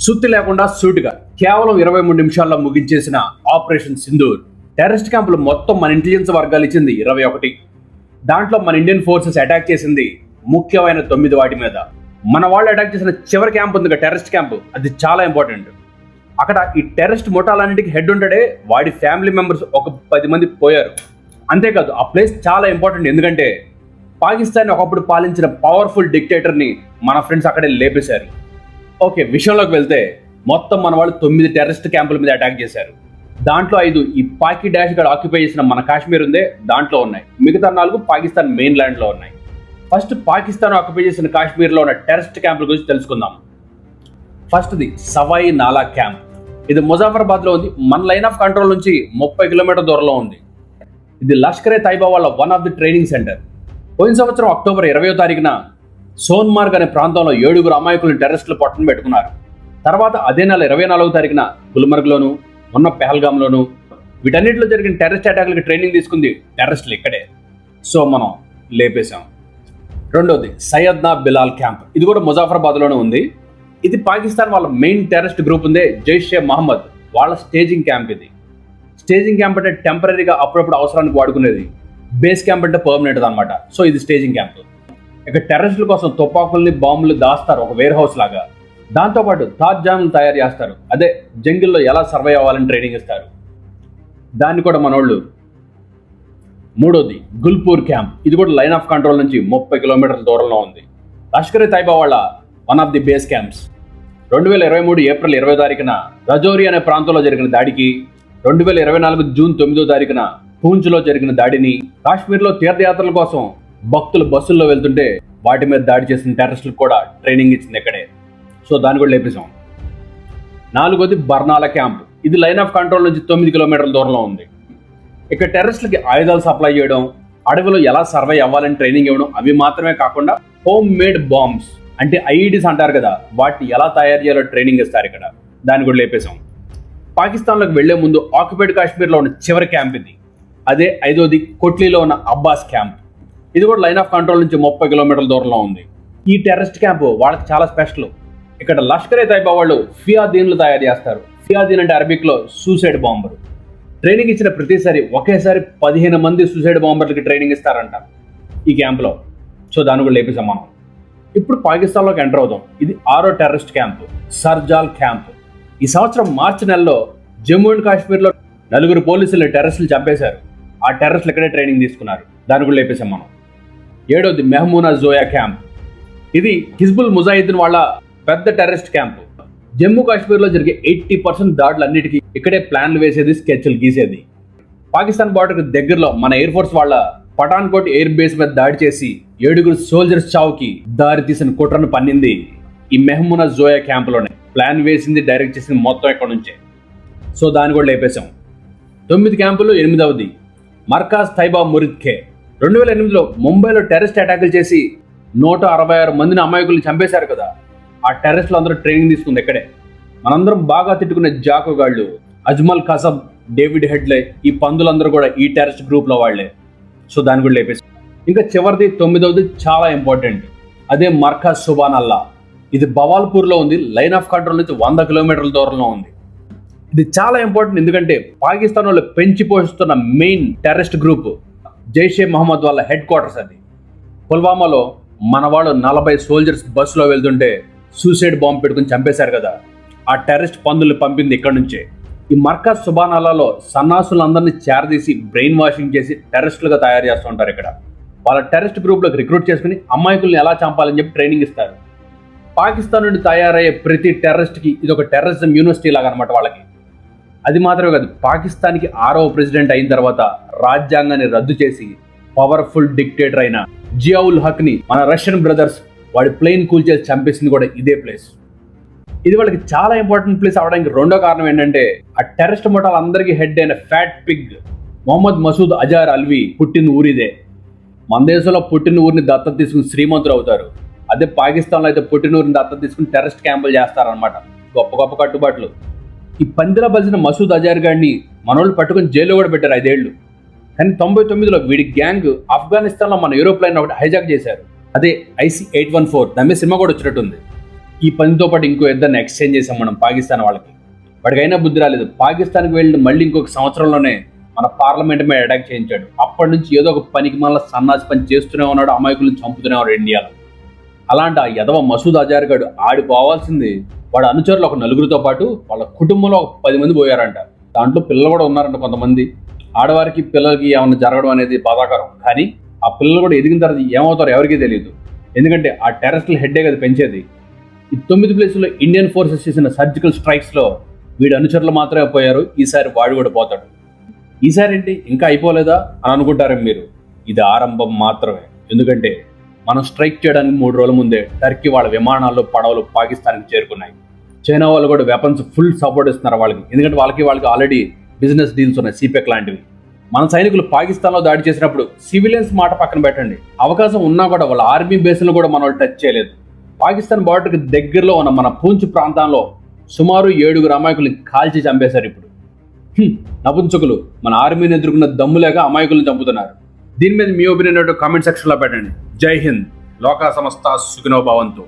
సుత్తి లేకుండా సూటిగా కేవలం 23 నిమిషాల్లో ముగించేసిన ఆపరేషన్ సింధూర్. టెర్రరిస్ట్ క్యాంపులు మొత్తం మన ఇంటెలిజెన్స్ వర్గాలు ఇచ్చింది 21. దాంట్లో మన ఇండియన్ ఫోర్సెస్ అటాక్ చేసింది ముఖ్యమైన 9 వాటి మీద. మన వాళ్ళు అటాక్ చేసిన చివరి క్యాంప్ ఉంది, టెర్రరిస్ట్ క్యాంప్. అది చాలా ఇంపార్టెంట్. అక్కడ ఈ టెర్రరిస్ట్ ముఠాలన్నిటికీ హెడ్ ఉంటాడే, వాడి ఫ్యామిలీ మెంబర్స్ ఒక 10 మంది పోయారు. అంతేకాదు ఆ ప్లేస్ చాలా ఇంపార్టెంట్, ఎందుకంటే పాకిస్తాన్ ఒకప్పుడు పాలించిన పవర్ఫుల్ డిక్టేటర్ని మన ఫ్రెండ్స్ అక్కడే లేపేశారు. ఓకే, విషయంలోకి వెళ్తే మొత్తం మన వాళ్ళు 9 టెర్రరిస్ట్ క్యాంపుల మీద అటాక్ చేశారు. దాంట్లో 5 ఈ పాకి డాష్ గడ్ ఆక్యుపై చేసిన మన కాశ్మీర్ ఉందే దాంట్లో ఉన్నాయి. మిగతా 4 పాకిస్తాన్ మెయిన్ ల్యాండ్ లో ఉన్నాయి. ఫస్ట్ పాకిస్తాన్ ఆక్యుపై చేసిన కాశ్మీర్ లో ఉన్న టెర్రరిస్ట్ క్యాంపుల గురించి తెలుసుకుందాం. ఫస్ట్ది సవాయి నాలా క్యాంప్. ఇది ముజాఫరాబాద్ లో ఉంది. మన లైన్ ఆఫ్ కంట్రోల్ నుంచి 30 కిలోమీటర్ దూరంలో ఉంది. ఇది లష్కరే తైబా వాళ్ళ one of the training centre. పోయిన సంవత్సరం అక్టోబర్ 20వ తారీఖున సోన్మార్గ్ అనే ప్రాంతంలో 7 అమాయకులను టెర్రరిస్టులు పట్టున పెట్టుకున్నారు. తర్వాత అదే నెల 24వ తారీఖున గుల్మర్గ్లోను, మొన్న పెహల్గామ్లోను, వీటన్నిటిలో జరిగిన టెర్రరిస్ట్ అటాక్లకి ట్రైనింగ్ తీసుకుంది టెర్రరిస్టులు ఇక్కడే. సో మనం లేపేశాం. రెండోది సయ్యద్నా బిలాల్ క్యాంప్. ఇది కూడా ముజాఫరాబాద్లోనే ఉంది. ఇది పాకిస్తాన్ వాళ్ళ మెయిన్ టెర్రరిస్ట్ గ్రూప్ ఉందే జైషే మహమ్మద్ వాళ్ళ స్టేజింగ్ క్యాంప్. ఇది స్టేజింగ్ క్యాంప్ అంటే టెంపరీగా అప్పుడప్పుడు అవసరానికి వాడుకునేది. బేస్ క్యాంప్ అంటే పర్మనెంట్ అనమాట. సో ఇది స్టేజింగ్ క్యాంప్. ఇక టెర్రరిస్టుల కోసం తుపాకుల్ని, బాంబులు దాస్తారు ఒక వేర్ హౌస్ లాగా. దాంతోపాటు తాజ్జాములు తయారు చేస్తారు. అదే జంగిల్లో ఎలా సర్వైవ్ అవ్వాలని ట్రైనింగ్ ఇస్తారు. దాన్ని కూడా మనోళ్ళు. మూడోది గుల్పూర్ క్యాంప్. ఇది కూడా లైన్ ఆఫ్ కంట్రోల్ నుంచి 30 కిలోమీటర్ల దూరంలో ఉంది. లష్కరే తైబా వాళ్ళ one of the base camps. 2023 April 20వ తారీఖున రజౌరి అనే ప్రాంతంలో జరిగిన దాడికి, 2024 జూన్ 9వ తారీఖున పూంచ్లో జరిగిన దాడిని, కాశ్మీర్లో తీర్థయాత్రల కోసం భక్తులు బస్సుల్లో వెళ్తుంటే వాటి మీద దాడి చేసిన టెర్రరిస్టులకు కూడా ట్రైనింగ్ ఇచ్చింది ఇక్కడే. సో దాన్ని కూడా లేపేశాం. నాలుగోది బర్నాలా క్యాంప్. ఇది లైన్ ఆఫ్ కంట్రోల్ నుంచి 9 కిలోమీటర్ల దూరంలో ఉంది. ఇక్కడ టెర్రరిస్టులకి ఆయుధాలు సప్లై చేయడం, అడవిలో ఎలా సర్వైవ్ అవ్వాలని ట్రైనింగ్ ఇవ్వడం, అవి మాత్రమే కాకుండా హోమ్ మేడ్ బాంబ్స్ అంటే ఐఈడీస్ అంటారు కదా, వాటిని ఎలా తయారు చేయాలో ట్రైనింగ్ ఇస్తారు ఇక్కడ. దాన్ని కూడా లేపేశాం. పాకిస్తాన్లోకి వెళ్లే ముందు ఆక్యుపైడ్ కాశ్మీర్లో ఉన్న చివరి క్యాంప్ ఇది. అదే 5వది కొట్లీలో ఉన్న అబ్బాస్ క్యాంప్. ఇది కూడా లైన్ ఆఫ్ కంట్రోల్ నుంచి 30 కిలోమీటర్ల దూరంలో ఉంది. ఈ టెర్రరిస్ట్ క్యాంపు వాళ్ళకి చాలా స్పెషల్. ఇక్కడ లష్కరే తైబా వాళ్ళు ఫియాదీన్లు తయారు చేస్తారు. ఫియాదీన్ అంటే అరబిక్లో సూసైడ్ బాంబర్. ట్రైనింగ్ ఇచ్చిన ప్రతిసారి ఒకేసారి 15 మంది సూసైడ్ బాంబర్లకి ట్రైనింగ్ ఇస్తారంట ఈ క్యాంప్లో. సో దాన్ని కూడా లేపేసాం మనం. ఇప్పుడు పాకిస్తాన్లోకి ఎంటర్ అవుతాం. ఇది 6వ టెర్రరిస్ట్ క్యాంప్, సర్జాల్ క్యాంప్. ఈ సంవత్సరం మార్చి నెలలో జమ్మూ అండ్ కాశ్మీర్లో 4 పోలీసులు టెర్రరిస్టులు చంపేశారు. ఆ టెర్రరిస్టులు ఇక్కడే ట్రైనింగ్ తీసుకున్నారు. దాన్ని కూడా లేపేశాం మనం. 7వది మెహమూనా జోయా క్యాంప్. ఇది హిజ్బుల్ ముజాహిద్దీన్ వాళ్ళ పెద్ద టెర్రరిస్ట్ క్యాంప్. జమ్మూ కాశ్మీర్లో జరిగే 80% దాడులన్నిటికీ ఇక్కడే ప్లాన్లు వేసేది, స్కెచ్లు గీసేది. పాకిస్తాన్ బార్డర్కి దగ్గరలో మన ఎయిర్ ఫోర్స్ వాళ్ళ పఠాన్కోట్ ఎయిర్ బేస్ మీద దాడి చేసి 7 సోల్జర్స్ చావుకి దారి తీసిన కుట్రను పన్నింది ఈ మెహమూనా జోయా క్యాంప్లోనే. ప్లాన్ వేసింది, డైరెక్ట్ చేసింది మొత్తం ఇక్కడ నుంచే. సో దాన్ని కూడా లేపేశాం. 9 క్యాంపులు. 8వది మర్కాజ్ తైబా మురిద్ ఖే. 2008లో ముంబైలో టెర్రరిస్ట్ అటాకులు చేసి 166 మందిని అమాయకుల్ని చంపేశారు కదా, ఆ టెర్రరిస్టులు అందరూ ట్రైనింగ్ తీసుకుంది ఇక్కడే. మనందరం బాగా తిట్టుకునే జాకోగాళ్ళు, అజ్మల్ కసబ్, డేవిడ్ హెడ్లే, ఈ పందులందరూ కూడా ఈ టెర్రరిస్ట్ గ్రూప్లో వాళ్లే. సో దాన్ని కూడా లేపేశాం. ఇంకా చివరిది 9వది చాలా ఇంపార్టెంట్. అదే మర్కాజ్ సుబాన్ అల్లా. ఇది బవాల్పూర్లో ఉంది. లైన్ ఆఫ్ కంట్రోల్ నుంచి 100 కిలోమీటర్ల దూరంలో ఉంది. ఇది చాలా ఇంపార్టెంట్, ఎందుకంటే పాకిస్తాన్ వాళ్ళు పెంచి పోషిస్తున్న main terrorist group Jaish-e Mohammed వాళ్ళ హెడ్ క్వార్టర్స్ అది. పుల్వామాలో మన వాళ్ళు 40 సోల్జర్స్ బస్సులో వెళ్తుంటే సూసైడ్ బాంబ్ పెట్టుకుని చంపేశారు కదా, ఆ టెర్రరిస్ట్ పందులు పంపింది ఇక్కడ నుంచే. ఈ మర్కాజ్ సుబాన్ అల్లాలో సన్నాసులందరినీ చేరదీసి బ్రెయిన్ వాషింగ్ చేసి టెర్రరిస్టులుగా తయారు చేస్తూ ఉంటారు ఇక్కడ. వాళ్ళ టెర్రరిస్ట్ గ్రూప్లోకి రిక్రూట్ చేసుకుని అమాయకుల్ని ఎలా చంపాలని చెప్పి ట్రైనింగ్ ఇస్తారు. పాకిస్తాన్ నుండి తయారయ్యే ప్రతి టెర్రరిస్ట్కి ఇది ఒక టెర్రరిజం యూనివర్సిటీ లాగా అనమాట వాళ్ళకి. అది మాత్రమే కాదు, పాకిస్తాన్కి 6వ ప్రెసిడెంట్ అయిన తర్వాత రాజ్యాంగాన్ని రద్దు చేసి పవర్ఫుల్ డిక్టేటర్ అయిన జియావుల్ హక్ని మన రష్యన్ బ్రదర్స్ వాడి ప్లేన్ కూల్చేసి చంపేసింది కూడా ఇదే ప్లేస్. ఇది వాళ్ళకి చాలా ఇంపార్టెంట్ ప్లేస్ అవడానికి రెండో కారణం ఏంటంటే, ఆ టెర్రరిస్ట్ ముఠాలు అందరికీ హెడ్ అయిన ఫ్యాట్ పిగ్ మొహమ్మద్ మసూద్ అజార్ అల్వి పుట్టిన ఊరిదే. మన దేశంలో పుట్టిన ఊరిని దత్తత తీసుకుని శ్రీమంతులు అవుతారు. అదే పాకిస్తాన్లో అయితే పుట్టిన ఊరిని దత్తత తీసుకుని టెర్రరిస్ట్ క్యాంపులు చేస్తారనమాట. గొప్ప గొప్ప కట్టుబాట్లు. ఈ పందిలా బలిసిన మసూద్ అజార్ గాడిని మనోళ్ళు పట్టుకుని జైల్లో కూడా పెట్టారు 5 ఏళ్ళు. కానీ 99లో వీడి గ్యాంగ్ ఆఫ్ఘనిస్తాన్లో మన ఏరోప్లేన్ ఒకటి హైజాక్ చేశారు. అదే IC-814. దాని మీద సినిమా కూడా వచ్చినట్టుంది. ఈ పనితో పాటు ఇంకో ఇద్దరిని ఎక్స్చేంజ్ చేసాం మనం పాకిస్తాన్ వాళ్ళకి. వాడికైనా బుద్ధి రాలేదు. పాకిస్తాన్కి వెళ్ళి మళ్ళీ ఇంకొక సంవత్సరంలోనే మన పార్లమెంట్ మీద అటాక్ చేయించాడు. అప్పటి నుంచి ఏదో ఒక పనికి మళ్ళీ సన్నాసి పని చేస్తూనే ఉన్నాడు, అమాయకులను చంపుతూనే ఉన్నాడు ఇండియాలో. అలాంటి ఆ యదవ మసూద్ అజార్ గడు ఆడిపోవాల్సింది వాడు అనుచరులు ఒక నలుగురితో పాటు వాళ్ళ కుటుంబంలో ఒక 10 మంది పోయారంట. దాంట్లో పిల్లలు కూడా ఉన్నారంట కొంతమంది. ఆడవారికి పిల్లలకి ఏమైనా జరగడం అనేది బాధాకరం, కానీ ఆ పిల్లలు కూడా ఎదిగిన తర్వాత ఏమవుతారో ఎవరికీ తెలియదు. ఎందుకంటే ఆ టెర్రరిస్టుల హెడ్డే కదా పెంచేది. ఈ 9 ప్లేసుల్లో ఇండియన్ ఫోర్సెస్ చేసిన సర్జికల్ స్ట్రైక్స్లో వీడి అనుచరులు మాత్రమే పోయారు. ఈసారి వాడు కూడా పోతాడు. ఈసారి ఏంటి ఇంకా అయిపోలేదా అని అనుకుంటారు మీరు. ఇది ఆరంభం మాత్రమే. ఎందుకంటే మనం స్ట్రైక్ చేయడానికి 3 రోజుల ముందే టర్కీ వాళ్ళ విమానాల్లో పడవలు పాకిస్తాన్కి చేరుకున్నాయి. చైనా వాళ్ళు కూడా వెపన్స్ ఫుల్ సపోర్ట్ ఇస్తున్నారు వాళ్ళకి. ఎందుకంటే వాళ్ళకి ఆల్రెడీ బిజినెస్ డీల్స్ ఉన్నాయి, సిపెక్ లాంటివి. మన సైనికులు పాకిస్తాన్లో దాడి చేసినప్పుడు సివిలియన్స్ మాట పక్కన పెట్టండి, అవకాశం ఉన్నా కూడా వాళ్ళ ఆర్మీ బేస్లను కూడా మన వాళ్ళు టచ్ చేయలేదు. పాకిస్తాన్ బార్డర్కి దగ్గరలో ఉన్న మన పూంచ్ ప్రాంతంలో సుమారు 7 అమాయకుల్ని కాల్చి చంపేశారు. ఇప్పుడు నపుంసకులు మన ఆర్మీని ఎదుర్కొన్న దమ్ములేక అమాయకులను చంపుతున్నారు. దీని మీద మీ ఒపీనియన్ కామెంట్ సెక్షన్లో పెట్టండి. జై హింద్. లోకా సమస్త సుఖినో భవంతు.